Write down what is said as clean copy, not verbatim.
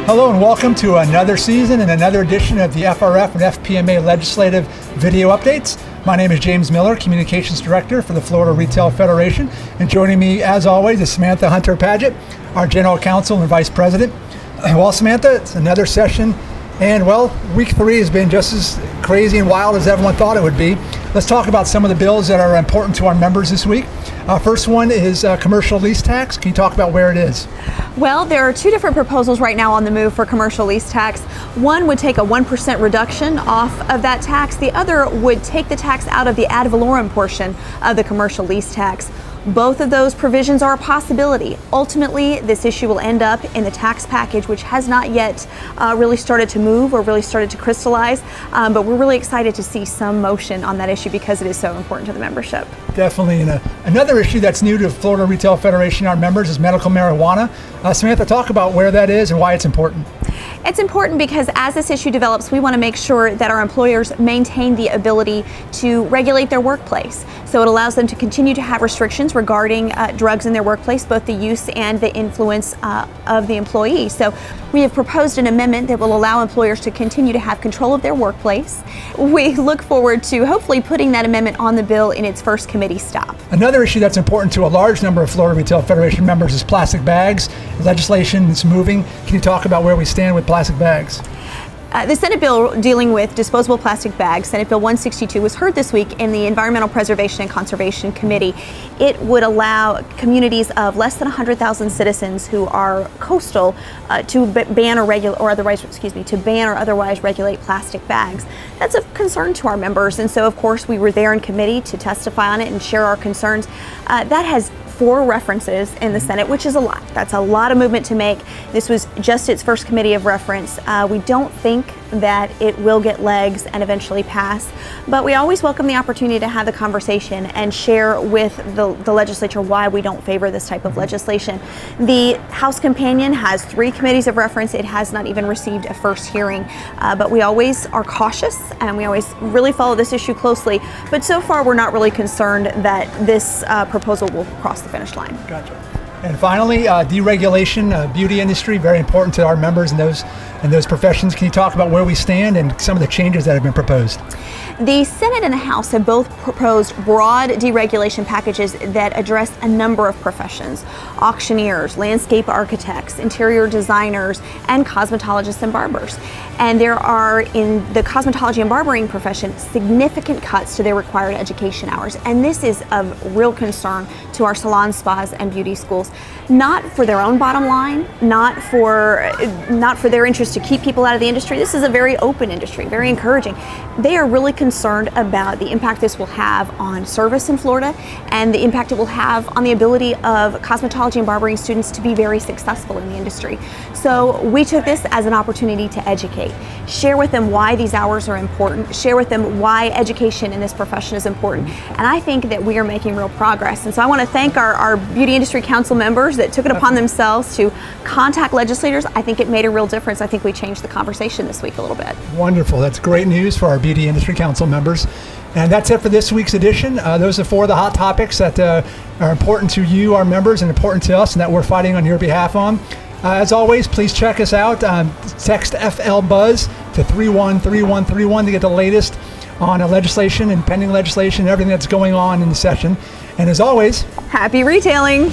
Hello and welcome to another season and another edition of the FRF and FPMA Legislative Video Updates. My name is James Miller, Communications Director for the Florida Retail Federation, and joining me as always is Samantha Hunter-Paget, our General Counsel and Vice President. Well, Samantha, it's another session, and well, week 3 has been just as crazy and wild as everyone thought it would be. Let's talk about some of the bills that are important to our members this week. First one is commercial lease tax. Can you talk about where it is? Well, there are 2 different proposals right now on the move for commercial lease tax. One would take a 1% reduction off of that tax. The other would take the tax out of the ad valorem portion of the commercial lease tax. Both of those provisions are a possibility. Ultimately, this issue will end up in the tax package, which has not yet really started to move or really started to crystallize. But we're really excited to see some motion on that issue because it is so important to the membership. Definitely. And another issue that's new to Florida Retail Federation, our members, is medical marijuana. Samantha, talk about where that is and why it's important. It's important because as this issue develops, we want to make sure that our employers maintain the ability to regulate their workplace. So it allows them to continue to have restrictions regarding drugs in their workplace, both the use and the influence of the employee. So we have proposed an amendment that will allow employers to continue to have control of their workplace. We look forward to hopefully putting that amendment on the bill in its first committee stop. Another issue that's important to a large number of Florida Retail Federation members is plastic bags. Legislation is moving. Can you talk about where we stand with plastic bags? The Senate bill dealing with disposable plastic bags, Senate Bill 162, was heard this week in the Environmental Preservation and Conservation Committee. It would allow communities of less than 100,000 citizens who are coastal to ban or otherwise regulate plastic bags. That's of concern to our members, and so of course we were there in committee to testify on it and share our concerns. That has 4 references in the Senate, which is a lot. That's a lot of movement to make. This was just its first committee of reference. We don't think that it will get legs and eventually pass, but we always welcome the opportunity to have the conversation and share with the legislature why we don't favor this type of legislation. The House Companion has 3 committees of reference. It has not even received a first hearing, but we always are cautious and we always really follow this issue closely. But so far, we're not really concerned that this proposal will cross the finish line. Gotcha. And finally, deregulation, beauty industry, very important to our members and those professions. Can you talk about where we stand and some of the changes that have been proposed? The Senate and the House have both proposed broad deregulation packages that address a number of professions: auctioneers, landscape architects, interior designers, and cosmetologists and barbers. And there are, in the cosmetology and barbering profession, significant cuts to their required education hours. And this is of real concern to our salons, spas, and beauty schools. Not for their own bottom line, not for their interest to keep people out of the industry. This is a very open industry, very encouraging. They are really concerned about the impact this will have on service in Florida and the impact it will have on the ability of cosmetology and barbering students to be very successful in the industry. So we took this as an opportunity to educate, share with them why these hours are important, share with them why education in this profession is important. And I think that we are making real progress. And so I want to thank our Beauty Industry Council members that took it upon themselves to contact legislators. I think it made a real difference. I think we changed the conversation this week a little bit. Wonderful. That's great news for our Beauty Industry Council members. And that's it for this week's edition. Those are 4 of the hot topics that are important to you, our members, and important to us, and that we're fighting on your behalf on. As always, please check us out. Text FLBuzz to 313131 to get the latest on legislation and pending legislation and everything that's going on in the session. And as always, happy retailing!